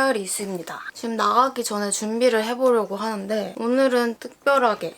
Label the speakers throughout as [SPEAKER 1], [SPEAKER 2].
[SPEAKER 1] 스타일이 있습니다. 지금 나가기 전에 준비를 해보려고 하는데 오늘은 특별하게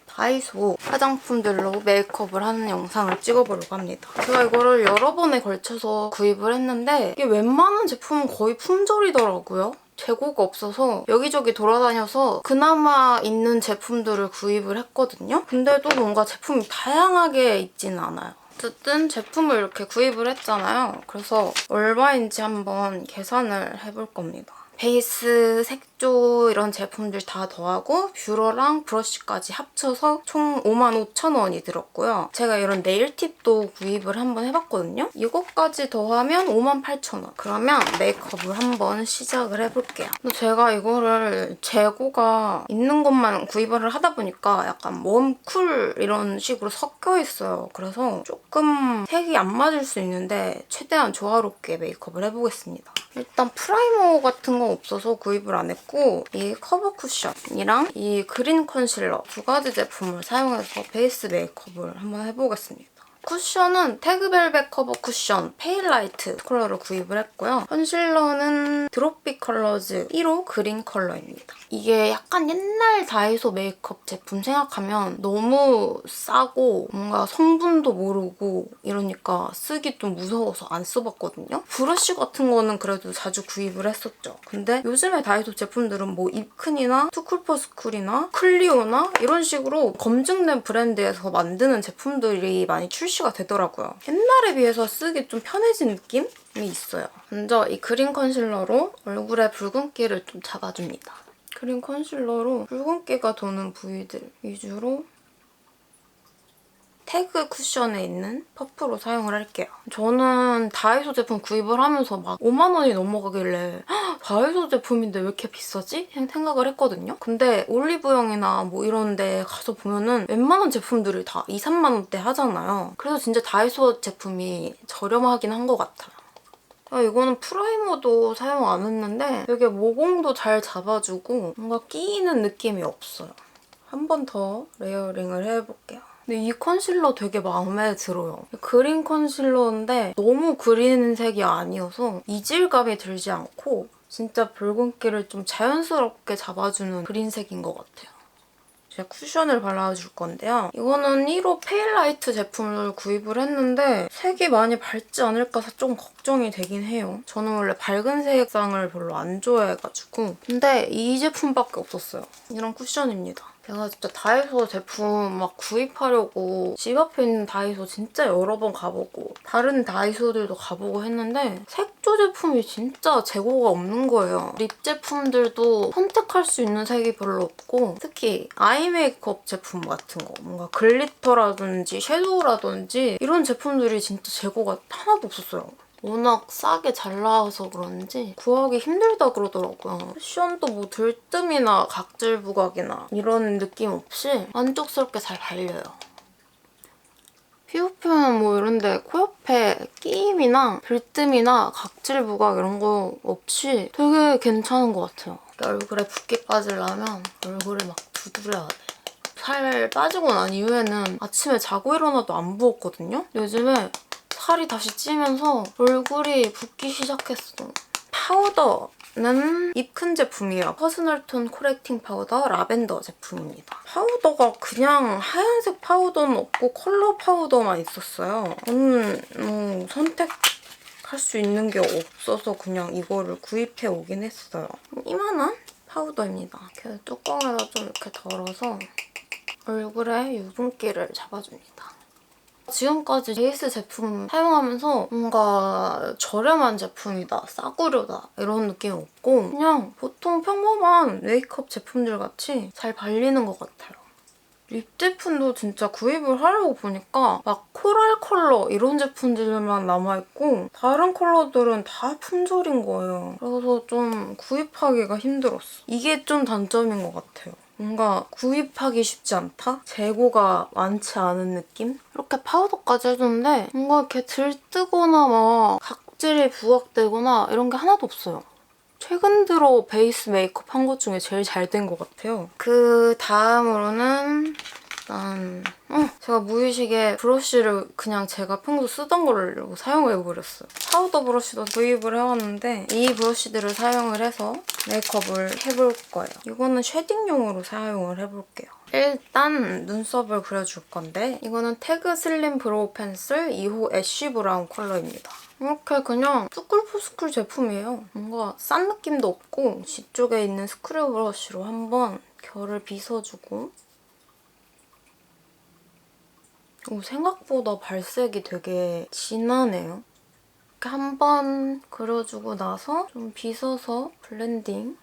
[SPEAKER 1] 다이소 화장품들로 메이크업을 하는 영상을 찍어보려고 합니다. 제가 이거를 여러 번에 걸쳐서 구입을 했는데 이게 웬만한 제품은 거의 품절이더라고요. 재고가 없어서 여기저기 돌아다녀서 그나마 있는 제품들을 구입을 했거든요. 근데도 뭔가 제품이 다양하게 있지는 않아요. 어쨌든 제품을 이렇게 구입을 했잖아요. 그래서 얼마인지 한번 계산을 해볼 겁니다. 베이스, 색조 이런 제품들 다 더하고 뷰러랑 브러쉬까지 합쳐서 총 55,000원이 들었고요. 제가 이런 네일팁도 구입을 한번 해봤거든요. 이것까지 더하면 58,000원. 그러면 메이크업을 한번 시작을 해볼게요. 근데 제가 이거를 재고가 있는 것만 구입을 하다 보니까 약간 웜, 쿨 이런 식으로 섞여 있어요. 그래서 조금 색이 안 맞을 수 있는데 최대한 조화롭게 메이크업을 해보겠습니다. 일단 프라이머 같은 건 없어서 구입을 안 했고 이 커버 쿠션이랑 이 그린 컨실러 두 가지 제품을 사용해서 베이스 메이크업을 한번 해보겠습니다. 쿠션은 태그벨벳 커버 쿠션 페일라이트 컬러를 구입을 했고요. 컨실러는 드롭빛 컬러즈 1호 그린 컬러입니다. 이게 약간 옛날 다이소 메이크업 제품 생각하면 너무 싸고 뭔가 성분도 모르고 이러니까 쓰기 좀 무서워서 안 써봤거든요. 브러쉬 같은 거는 그래도 자주 구입을 했었죠. 근데 요즘에 다이소 제품들은 뭐 입큰이나 투쿨포스쿨이나 클리오나 이런 식으로 검증된 브랜드에서 만드는 제품들이 많이 출시가 되더라고요. 옛날에 비해서 쓰기 좀 편해진 느낌이 있어요. 먼저 이 그린 컨실러로 얼굴에 붉은기를 좀 잡아줍니다. 그린 컨실러로 붉은기가 도는 부위들 위주로 태그 쿠션에 있는 퍼프로 사용을 할게요. 저는 다이소 제품 구입을 하면서 막 5만 원이 넘어가길래 다이소 제품인데 왜 이렇게 비싸지? 생각을 했거든요. 근데 올리브영이나 뭐 이런 데 가서 보면은 웬만한 제품들이 다 2, 3만 원대 하잖아요. 그래서 진짜 다이소 제품이 저렴하긴 한 것 같아요. 이거는 프라이머도 사용 안 했는데 되게 모공도 잘 잡아주고 뭔가 끼이는 느낌이 없어요. 한 번 더 레이어링을 해볼게요. 근데 이 컨실러 되게 마음에 들어요. 그린 컨실러인데 너무 그린 색이 아니어서 이질감이 들지 않고 진짜 붉은기를 좀 자연스럽게 잡아주는 그린색인 것 같아요. 제가 쿠션을 발라줄 건데요. 이거는 1호 페일라이트 제품을 구입을 했는데 색이 많이 밝지 않을까 좀 걱정이 되긴 해요. 저는 원래 밝은 색상을 별로 안 좋아해가지고. 근데 이 제품밖에 없었어요. 이런 쿠션입니다. 제가 진짜 다이소 제품 막 구입하려고 집 앞에 있는 다이소 진짜 여러 번 가보고 다른 다이소들도 가보고 했는데 색조 제품이 진짜 재고가 없는 거예요. 립 제품들도 선택할 수 있는 색이 별로 없고 특히 아이 메이크업 제품 같은 거 뭔가 글리터라든지 섀도우라든지 이런 제품들이 진짜 재고가 하나도 없었어요. 워낙 싸게 잘 나와서 그런지 구하기 힘들다 그러더라고요. 쿠션도 뭐 들뜸이나 각질 부각이나 이런 느낌 없이 만족스럽게 잘 발려요. 피부 표현 뭐 이런데 코 옆에 끼임이나 들뜸이나 각질 부각 이런 거 없이 되게 괜찮은 것 같아요. 얼굴에 붓기 빠지려면 얼굴을 막 두드려야 돼. 살 빠지고 난 이후에는 아침에 자고 일어나도 안 부었거든요? 요즘에 살이 다시 찌면서 얼굴이 붓기 시작했어. 파우더는 입큰 제품이에요. 퍼스널톤 코렉팅 파우더 라벤더 제품입니다. 파우더가 그냥 하얀색 파우더는 없고 컬러 파우더만 있었어요. 저는 선택할 수 있는 게 없어서 그냥 이거를 구입해 오긴 했어요. 이만한 파우더입니다. 이렇게 뚜껑에다 좀 이렇게 덜어서 얼굴에 유분기를 잡아줍니다. 지금까지 베이스 제품 사용하면서 뭔가 저렴한 제품이다, 싸구려다 이런 느낌 없고 그냥 보통 평범한 메이크업 제품들 같이 잘 발리는 것 같아요. 립 제품도 진짜 구입을 하려고 보니까 막 코랄 컬러 이런 제품들만 남아있고 다른 컬러들은 다 품절인 거예요. 그래서 좀 구입하기가 힘들었어. 이게 좀 단점인 것 같아요. 뭔가 구입하기 쉽지 않다? 재고가 많지 않은 느낌? 이렇게 파우더까지 해줬는데 뭔가 이렇게 들뜨거나 막 각질이 부각되거나 이런 게 하나도 없어요. 최근 들어 베이스 메이크업 한 것 중에 제일 잘 된 것 같아요. 그 다음으로는 일단 제가 무의식에 브러쉬를 그냥 제가 평소 쓰던 걸로 사용해버렸어요. 파우더 브러쉬도 구입을 해왔는데 이 브러쉬들을 사용을 해서 메이크업을 해볼 거예요. 이거는 쉐딩용으로 사용을 해볼게요. 일단 눈썹을 그려줄 건데 이거는 태그 슬림 브로우 펜슬 2호 애쉬 브라운 컬러입니다. 이렇게 그냥 스쿨포스쿨 제품이에요. 뭔가 싼 느낌도 없고 뒤쪽에 있는 스크류 브러쉬로 한번 결을 빗어주고 생각보다 발색이 되게 진하네요. 이렇게 한번 그려주고 나서 좀 빗어서 블렌딩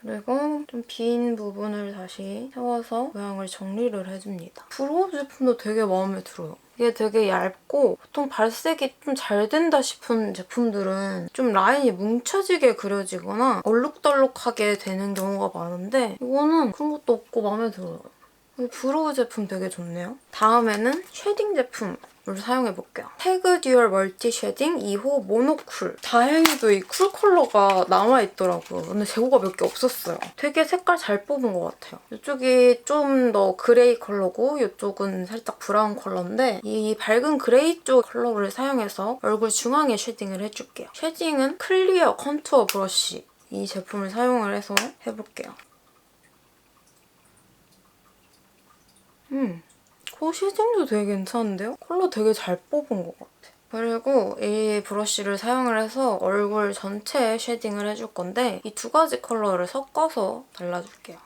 [SPEAKER 1] 그리고 좀 빈 부분을 다시 세워서 모양을 정리를 해줍니다. 브로우 제품도 되게 마음에 들어요. 이게 되게 얇고 보통 발색이 좀 잘 된다 싶은 제품들은 좀 라인이 뭉쳐지게 그려지거나 얼룩덜룩하게 되는 경우가 많은데 이거는 그런 것도 없고 마음에 들어요. 브로우 제품 되게 좋네요. 다음에는 쉐딩 제품을 사용해볼게요. 태그 듀얼 멀티 쉐딩 2호 모노쿨. 다행히도 이 쿨 컬러가 남아있더라고요. 근데 재고가 몇 개 없었어요. 되게 색깔 잘 뽑은 것 같아요. 이쪽이 좀 더 그레이 컬러고 이쪽은 살짝 브라운 컬러인데 이 밝은 그레이 쪽 컬러를 사용해서 얼굴 중앙에 쉐딩을 해줄게요. 쉐딩은 클리어 컨투어 브러쉬 이 제품을 사용을 해서 해볼게요. 코 쉐딩도 되게 괜찮은데요? 컬러 되게 잘 뽑은 것 같아. 그리고 이 브러쉬를 사용을 해서 얼굴 전체에 쉐딩을 해줄 건데 이 두 가지 컬러를 섞어서 발라줄게요.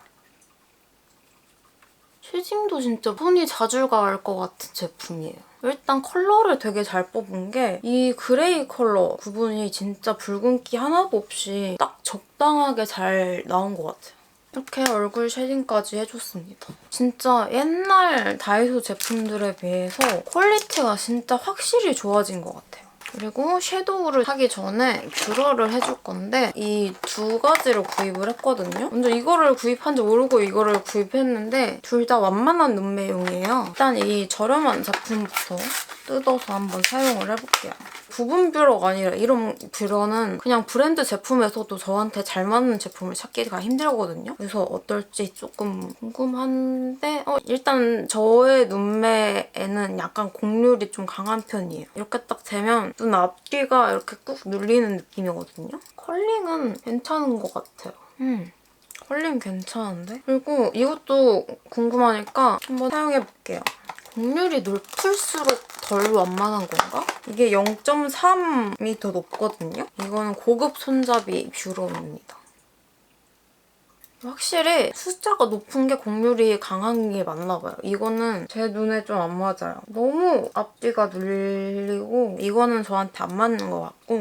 [SPEAKER 1] 쉐딩도 진짜 손이 자주 갈 것 같은 제품이에요. 일단 컬러를 되게 잘 뽑은 게 이 그레이 컬러 부분이 진짜 붉은기 하나도 없이 딱 적당하게 잘 나온 것 같아요. 이렇게 얼굴 쉐딩까지 해줬습니다. 진짜 옛날 다이소 제품들에 비해서 퀄리티가 진짜 확실히 좋아진 것 같아요. 그리고 섀도우를 하기 전에 뷰러를 해줄 건데 이 두 가지를 구입을 했거든요. 먼저 이거를 구입한지 모르고 이거를 구입했는데 둘 다 완만한 눈매용이에요. 일단 이 저렴한 제품부터 뜯어서 한번 사용을 해볼게요. 부분 뷰러가 아니라 이런 뷰러는 그냥 브랜드 제품에서도 저한테 잘 맞는 제품을 찾기가 힘들거든요. 그래서 어떨지 조금 궁금한데 일단 저의 눈매에는 약간 곡률이 좀 강한 편이에요. 이렇게 딱 재면 눈 앞뒤가 이렇게 꾹 눌리는 느낌이거든요. 컬링은 괜찮은 것 같아요. 컬링 괜찮은데? 그리고 이것도 궁금하니까 한번 사용해볼게요. 곡률이 높을수록 덜 완만한 건가? 이게 0.3이 더 높거든요? 이거는 고급 손잡이 뷰러입니다. 확실히 숫자가 높은 게 곡률이 강한 게 맞나 봐요. 이거는 제 눈에 좀 안 맞아요. 너무 앞뒤가 눌리고 이거는 저한테 안 맞는 것 같고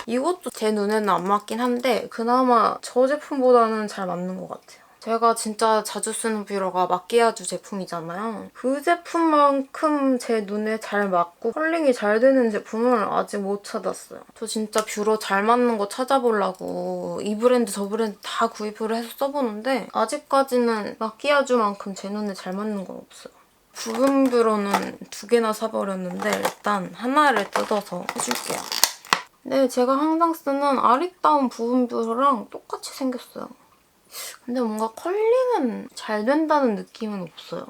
[SPEAKER 1] 이것도 제 눈에는 안 맞긴 한데 그나마 저 제품보다는 잘 맞는 것 같아요. 제가 진짜 자주 쓰는 뷰러가 마끼아주 제품이잖아요. 그 제품만큼 제 눈에 잘 맞고 컬링이 잘 되는 제품을 아직 못 찾았어요. 저 진짜 뷰러 잘 맞는 거 찾아보려고 이 브랜드 저 브랜드 다 구입을 해서 써보는데 아직까지는 마끼아주만큼 제 눈에 잘 맞는 건 없어요. 부분 뷰러는 두 개나 사버렸는데 일단 하나를 뜯어서 해줄게요. 네, 제가 항상 쓰는 아리따운 부분 뷰러랑 똑같이 생겼어요. 근데 뭔가 컬링은 잘 된다는 느낌은 없어요.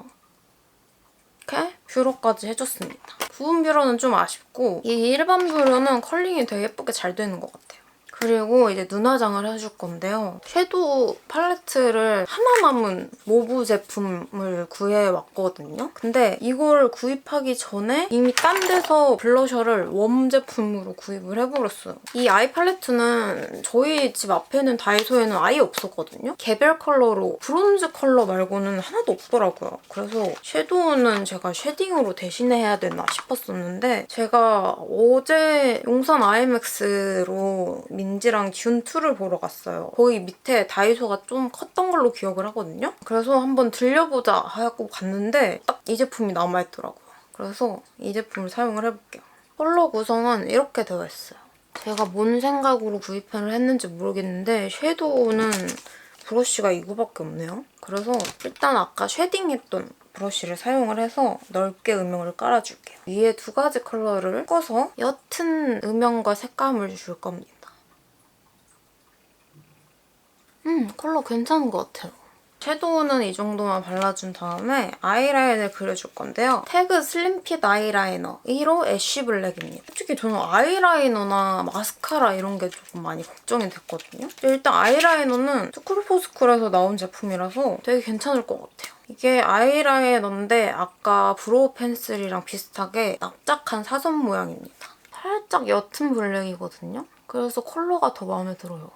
[SPEAKER 1] 이렇게 뷰러까지 해줬습니다. 부분 뷰러는 좀 아쉽고 이 일반 뷰러는 컬링이 되게 예쁘게 잘 되는 것 같아요. 그리고 이제 눈화장을 해줄 건데요. 섀도우 팔레트를 하나 남은 모브 제품을 구해왔거든요. 근데 이걸 구입하기 전에 이미 딴 데서 블러셔를 웜 제품으로 구입을 해버렸어요. 이 아이 팔레트는 저희 집 앞에 있는 다이소에는 아예 없었거든요. 개별 컬러로 브론즈 컬러 말고는 하나도 없더라고요. 그래서 섀도우는 제가 쉐딩으로 대신해야 되나 싶었었는데 제가 어제 용산 IMAX로 민지랑 듄2를 보러 갔어요. 거기 밑에 다이소가 좀 컸던 걸로 기억을 하거든요. 그래서 한번 들려보자 하고 갔는데 딱 이 제품이 남아있더라고요. 그래서 이 제품을 사용을 해볼게요. 컬러 구성은 이렇게 되어 있어요. 제가 뭔 생각으로 구입을 했는지 모르겠는데 섀도우는 브러쉬가 이거밖에 없네요. 그래서 일단 아까 쉐딩했던 브러쉬를 사용을 해서 넓게 음영을 깔아줄게요. 위에 두 가지 컬러를 섞어서 옅은 음영과 색감을 줄 겁니다. 컬러 괜찮은 것 같아요. 섀도우는 이 정도만 발라준 다음에 아이라인을 그려줄 건데요. 태그 슬림핏 아이라이너 1호 애쉬 블랙입니다. 솔직히 저는 아이라이너나 마스카라 이런 게 조금 많이 걱정이 됐거든요. 일단 아이라이너는 스쿨포스쿨에서 나온 제품이라서 되게 괜찮을 것 같아요. 이게 아이라이너인데 아까 브로우 펜슬이랑 비슷하게 납작한 사선 모양입니다. 살짝 옅은 블랙이거든요. 그래서 컬러가 더 마음에 들어요.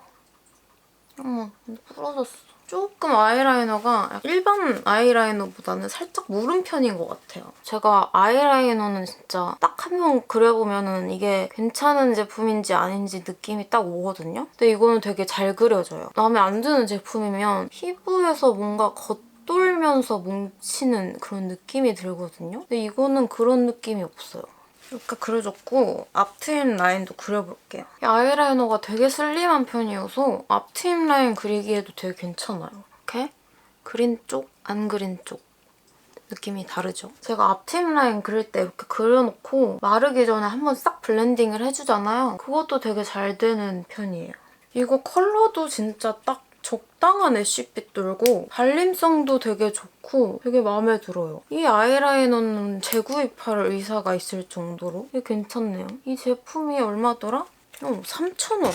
[SPEAKER 1] 어머, 부러졌어. 조금 아이라이너가 일반 아이라이너보다는 살짝 무른 편인 것 같아요. 제가 아이라이너는 진짜 딱 한 번 그려보면은 이게 괜찮은 제품인지 아닌지 느낌이 딱 오거든요. 근데 이거는 되게 잘 그려져요. 마음에 안 드는 제품이면 피부에서 뭔가 겉돌면서 뭉치는 그런 느낌이 들거든요. 근데 이거는 그런 느낌이 없어요. 이렇게 그려줬고 앞 트임 라인도 그려볼게요. 이 아이라이너가 되게 슬림한 편이어서 앞 트임 라인 그리기에도 되게 괜찮아요. 이렇게 그린 쪽, 안 그린 쪽 느낌이 다르죠? 제가 앞 트임 라인 그릴 때 이렇게 그려놓고 마르기 전에 한번 싹 블렌딩을 해주잖아요. 그것도 되게 잘 되는 편이에요. 이거 컬러도 진짜 딱 적당한 애쉬빛 돌고 발림성도 되게 좋고 되게 마음에 들어요. 이 아이라이너는 재구입할 의사가 있을 정도로 되게 괜찮네요. 이 제품이 얼마더라? 3,000원.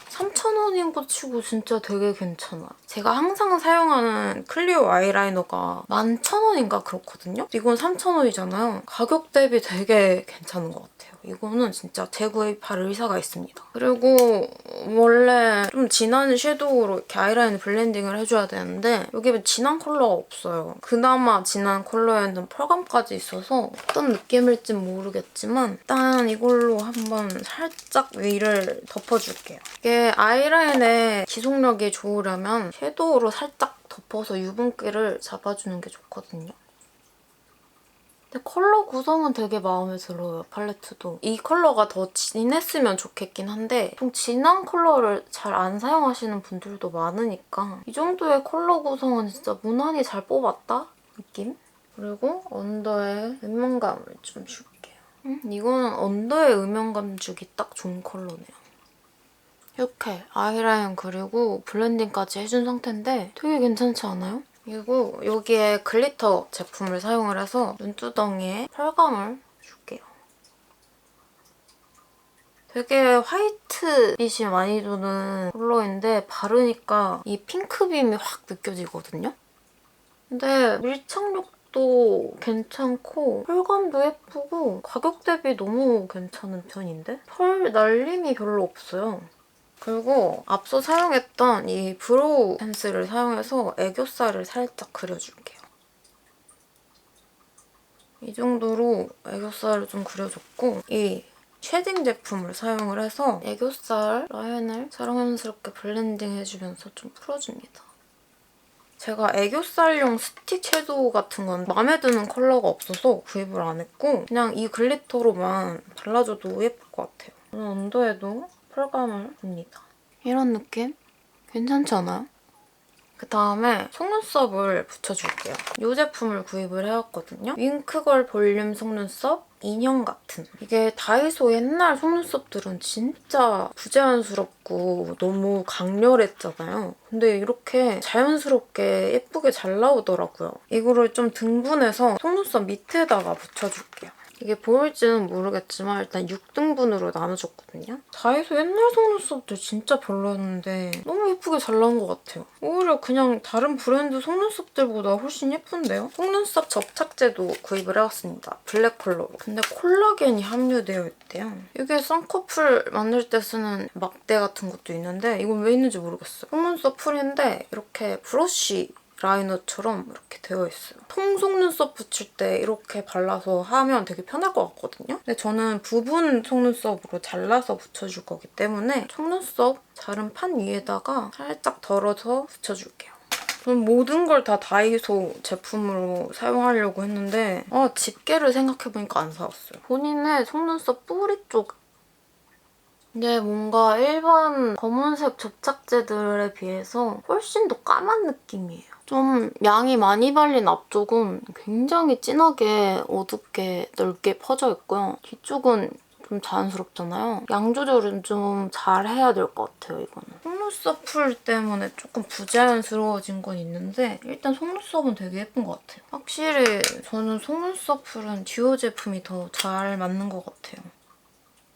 [SPEAKER 1] 3,000원인 거 치고 진짜 되게 괜찮아. 제가 항상 사용하는 클리오 아이라이너가 11,000원인가 그렇거든요? 이건 3,000원이잖아요. 가격 대비 되게 괜찮은 것 같아요. 이거는 진짜 재구입할 의사가 있습니다. 그리고 원래 좀 진한 섀도우로 이렇게 아이라인 블렌딩을 해줘야 되는데 여기 진한 컬러가 없어요. 그나마 진한 컬러에는 펄감까지 있어서 어떤 느낌일진 모르겠지만 일단 이걸로 한번 살짝 위를 덮어줄게요. 이게 아이라인의 지속력이 좋으려면 섀도우로 살짝 덮어서 유분기를 잡아주는 게 좋거든요. 근데 컬러 구성은 되게 마음에 들어요, 팔레트도. 이 컬러가 더 진했으면 좋겠긴 한데 좀 진한 컬러를 잘 안 사용하시는 분들도 많으니까 이 정도의 컬러 구성은 진짜 무난히 잘 뽑았다? 느낌? 그리고 언더에 음영감을 좀 줄게요. 이거는 언더에 음영감 주기 딱 좋은 컬러네요. 이렇게 아이라인 그리고 블렌딩까지 해준 상태인데 되게 괜찮지 않아요? 그리고 여기에 글리터 제품을 사용을 해서 눈두덩이에 펄감을 줄게요. 되게 화이트빛이 많이 도는 컬러인데 바르니까 이 핑크빔이 확 느껴지거든요? 근데 밀착력도 괜찮고 펄감도 예쁘고 가격 대비 너무 괜찮은 편인데? 펄 날림이 별로 없어요. 그리고 앞서 사용했던 이 브로우 펜슬을 사용해서 애교살을 살짝 그려줄게요. 이 정도로 애교살을 좀 그려줬고 이 쉐딩 제품을 사용을 해서 애교살 라인을 자연스럽게 블렌딩 해주면서 좀 풀어줍니다. 제가 애교살용 스틱 섀도우 같은 건 마음에 드는 컬러가 없어서 구입을 안 했고 그냥 이 글리터로만 발라줘도 예쁠 것 같아요. 저는 언더에도 펄감을 줍니다. 이런 느낌? 괜찮지 않아요? 그다음에 속눈썹을 붙여줄게요. 이 제품을 구입을 해왔거든요. 윙크걸 볼륨 속눈썹 인형 같은. 이게 다이소 옛날 속눈썹들은 진짜 부자연스럽고 너무 강렬했잖아요. 근데 이렇게 자연스럽게 예쁘게 잘 나오더라고요. 이거를 좀 등분해서 속눈썹 밑에다가 붙여줄게요. 이게 보일지는 모르겠지만 일단 6등분으로 나눠줬거든요. 다이소 옛날 속눈썹들 진짜 별로였는데 너무 예쁘게 잘 나온 것 같아요. 오히려 그냥 다른 브랜드 속눈썹들보다 훨씬 예쁜데요? 속눈썹 접착제도 구입을 해왔습니다. 블랙 컬러로. 근데 콜라겐이 함유되어 있대요. 이게 쌍꺼풀 만들 때 쓰는 막대 같은 것도 있는데 이건 왜 있는지 모르겠어요. 속눈썹 풀인데 이렇게 브러쉬 라이너처럼 이렇게 되어 있어요. 통 속눈썹 붙일 때 이렇게 발라서 하면 되게 편할 것 같거든요? 근데 저는 부분 속눈썹으로 잘라서 붙여줄 거기 때문에 속눈썹 자른 판 위에다가 살짝 덜어서 붙여줄게요. 저는 모든 걸 다 다이소 제품으로 사용하려고 했는데 집게를 생각해보니까 안 사왔어요. 본인의 속눈썹 뿌리 쪽 근데 뭔가 일반 검은색 접착제들에 비해서 훨씬 더 까만 느낌이에요. 좀 양이 많이 발린 앞쪽은 굉장히 진하게 어둡게 넓게 퍼져 있고요. 뒤쪽은 좀 자연스럽잖아요. 양 조절은 좀 잘 해야 될 것 같아요, 이거는. 속눈썹풀 때문에 조금 부자연스러워진 건 있는데 일단 속눈썹은 되게 예쁜 것 같아요. 확실히 저는 속눈썹풀은 듀오 제품이 더 잘 맞는 것 같아요.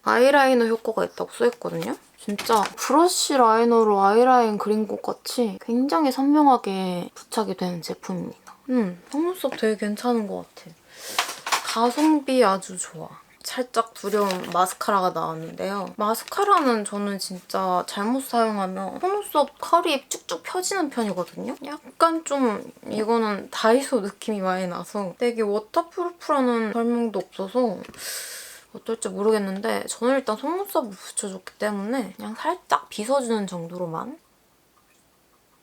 [SPEAKER 1] 아이라이너 효과가 있다고 써있거든요? 진짜 브러쉬 라이너로 아이라인 그린 것 같이 굉장히 선명하게 부착이 되는 제품입니다. 속눈썹 되게 괜찮은 것 같아. 가성비 아주 좋아. 살짝 두려운 마스카라가 나왔는데요. 마스카라는 저는 진짜 잘못 사용하면 속눈썹 컬이 쭉쭉 펴지는 편이거든요. 약간 좀 이거는 다이소 느낌이 많이 나서 되게 워터프루프라는 설명도 없어서 어떨지 모르겠는데 저는 일단 속눈썹을 붙여줬기 때문에 그냥 살짝 빗어주는 정도로만.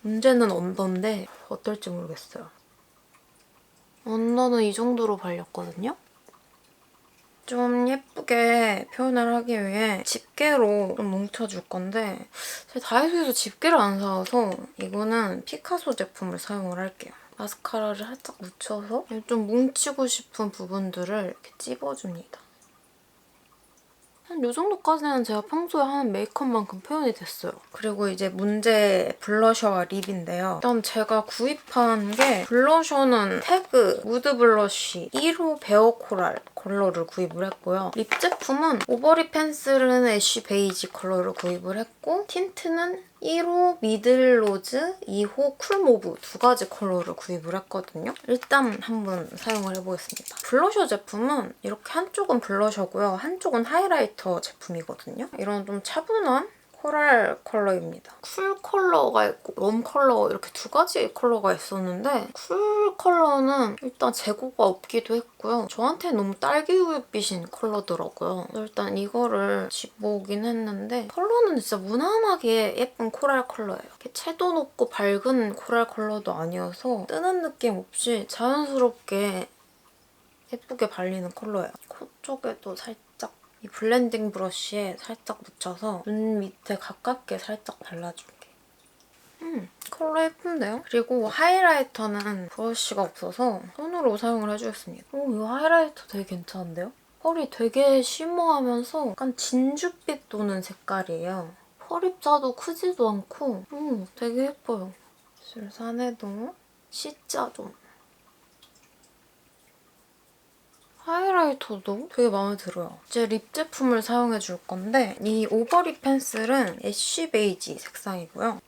[SPEAKER 1] 문제는 언더인데 어떨지 모르겠어요. 언더는 이 정도로 발렸거든요. 좀 예쁘게 표현을 하기 위해 집게로 좀 뭉쳐줄 건데 제가 다이소에서 집게를 안 사와서 이거는 피카소 제품을 사용을 할게요. 마스카라를 살짝 묻혀서 좀 뭉치고 싶은 부분들을 이렇게 찝어줍니다. 한 이 정도까지는 제가 평소에 하는 메이크업만큼 표현이 됐어요. 그리고 이제 문제 블러셔와 립인데요. 일단 제가 구입한 게 블러셔는 태그 무드 블러쉬 1호 베어 코랄 컬러를 구입을 했고요. 립 제품은 오버립 펜슬은 애쉬 베이지 컬러를 구입을 했고 틴트는 1호 미들로즈, 2호 쿨모브 두 가지 컬러를 구입을 했거든요. 일단 한번 사용을 해보겠습니다. 블러셔 제품은 이렇게 한쪽은 블러셔고요. 한쪽은 하이라이터 제품이거든요. 이런 좀 차분한 코랄 컬러입니다. 쿨 컬러가 있고 웜 컬러 이렇게 두 가지 컬러가 있었는데 쿨 컬러는 일단 재고가 없기도 했고요. 저한테는 너무 딸기우유빛인 컬러더라고요. 일단 이거를 집어오긴 했는데 컬러는 진짜 무난하게 예쁜 코랄 컬러예요. 이렇게 채도 높고 밝은 코랄 컬러도 아니어서 뜨는 느낌 없이 자연스럽게 예쁘게 발리는 컬러예요. 코 쪽에도 살짝 이 블렌딩 브러쉬에 살짝 묻혀서 눈 밑에 가깝게 살짝 발라줄게. 컬러 예쁜데요? 그리고 하이라이터는 브러쉬가 없어서 손으로 사용을 해주겠습니다. 오, 이 하이라이터 되게 괜찮은데요? 펄이 되게 쉬머하면서 약간 진주빛 도는 색깔이에요. 펄 입자도 크지도 않고 되게 예뻐요. 술산에도 C자도 하이라이터도 되게 마음에 들어요. 이제 립 제품을 사용해줄 건데 이 오버립 펜슬은 애쉬 베이지 색상이고요.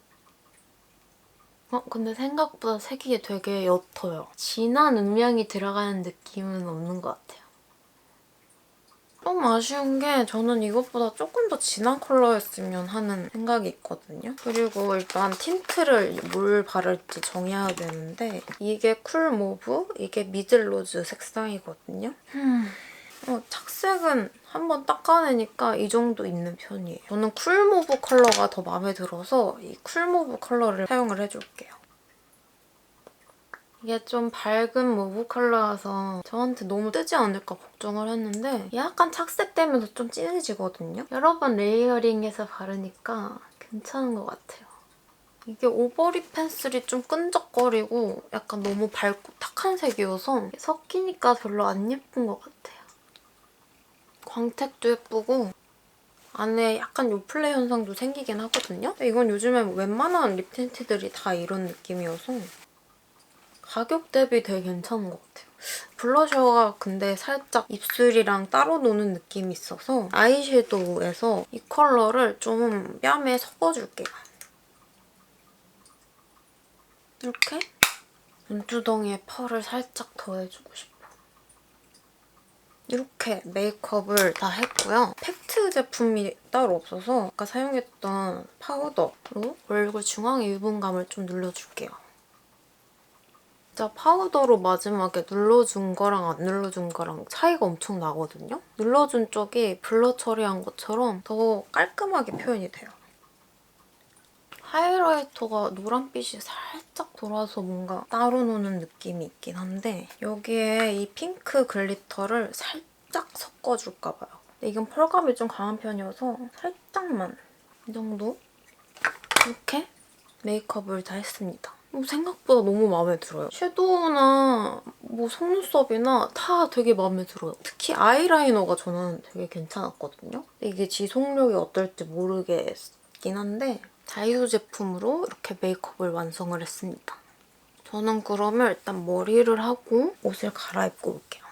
[SPEAKER 1] 근데 생각보다 색이 되게 옅어요. 진한 음영이 들어가는 느낌은 없는 것 같아요. 좀 아쉬운 게 저는 이것보다 조금 더 진한 컬러였으면 하는 생각이 있거든요. 그리고 일단 틴트를 뭘 바를지 정해야 되는데 이게 쿨모브, 이게 미들로즈 색상이거든요. 착색은 한번 닦아내니까 이 정도 있는 편이에요. 저는 쿨모브 컬러가 더 마음에 들어서 이 쿨모브 컬러를 사용을 해줄게요. 이게 좀 밝은 모브 컬러라서 저한테 너무 뜨지 않을까 걱정을 했는데 약간 착색되면서 좀 진해지거든요. 여러 번 레이어링해서 바르니까 괜찮은 것 같아요. 이게 오버립 펜슬이 좀 끈적거리고 약간 너무 밝고 탁한 색이어서 섞이니까 별로 안 예쁜 것 같아요. 광택도 예쁘고 안에 약간 요플레 현상도 생기긴 하거든요. 근데 이건 요즘에 웬만한 립 틴트들이 다 이런 느낌이어서 가격 대비 되게 괜찮은 것 같아요. 블러셔가 근데 살짝 입술이랑 따로 노는 느낌이 있어서 아이섀도우에서 이 컬러를 좀 뺨에 섞어줄게요. 이렇게 눈두덩이에 펄을 살짝 더해주고 싶어. 이렇게 메이크업을 다 했고요. 팩트 제품이 따로 없어서 아까 사용했던 파우더로 얼굴 중앙에 유분감을 좀 눌러줄게요. 진짜 파우더로 마지막에 눌러준 거랑 안 눌러준 거랑 차이가 엄청 나거든요? 눌러준 쪽이 블러 처리한 것처럼 더 깔끔하게 표현이 돼요. 하이라이터가 노란빛이 살짝 돌아서 뭔가 따로 노는 느낌이 있긴 한데 여기에 이 핑크 글리터를 살짝 섞어줄까 봐요. 근데 이건 펄감이 좀 강한 편이어서 살짝만 이 정도? 이렇게 메이크업을 다 했습니다. 생각보다 너무 마음에 들어요. 섀도우나
[SPEAKER 2] 뭐 속눈썹이나 다 되게 마음에 들어요. 특히 아이라이너가 저는 되게 괜찮았거든요. 이게 지속력이 어떨지 모르겠긴 한데 다이소 제품으로 이렇게 메이크업을 완성을 했습니다. 저는 그러면 일단 머리를 하고 옷을 갈아입고 올게요.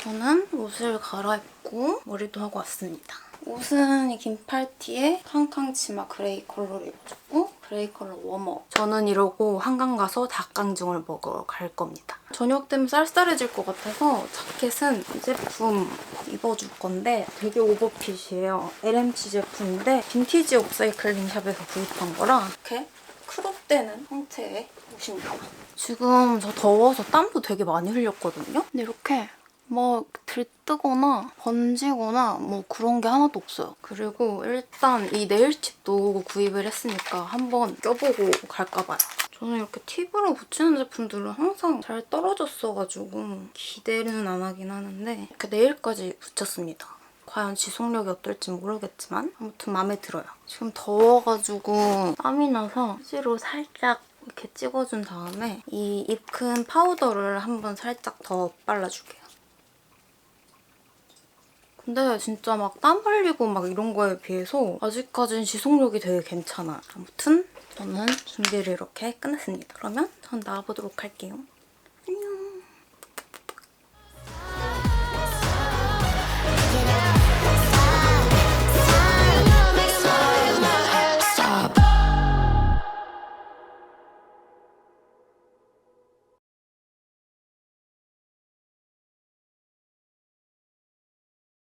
[SPEAKER 2] 저는 옷을 갈아입고 머리도 하고 왔습니다. 옷은 이 긴팔티에 캉캉 치마 그레이 컬러를 입어줬고 그레이 컬러 웜업. 저는 이러고 한강 가서 닭강정을 먹으러 갈 겁니다. 저녁 되면 쌀쌀해질 것 같아서 자켓은 이 제품 입어줄 건데 되게 오버핏이에요. LMC 제품인데 빈티지 업사이클링 샵에서 구입한 거라 이렇게 크롭되는 형태의 옷입니다. 지금 저 더워서 땀도 되게 많이 흘렸거든요? 근데 이렇게 막 들뜨거나 번지거나 뭐 그런 게 하나도 없어요. 그리고 일단 이 네일칩도 구입을 했으니까 한번 껴보고 갈까 봐요. 저는 이렇게 팁으로 붙이는 제품들은 항상 잘 떨어졌어가지고 기대는 안 하긴 하는데 이렇게 네일까지 붙였습니다. 과연 지속력이 어떨지 모르겠지만 아무튼 마음에 들어요. 지금 더워가지고 땀이 나서 휴지로 살짝 이렇게 찍어준 다음에 이 입큰 파우더를 한번 살짝 더 발라줄게요. 근데 진짜 막 땀 흘리고 막 이런 거에 비해서 아직까지는 지속력이 되게 괜찮아요. 아무튼 저는 준비를 이렇게 끝냈습니다. 그러면 전 나가보도록 할게요.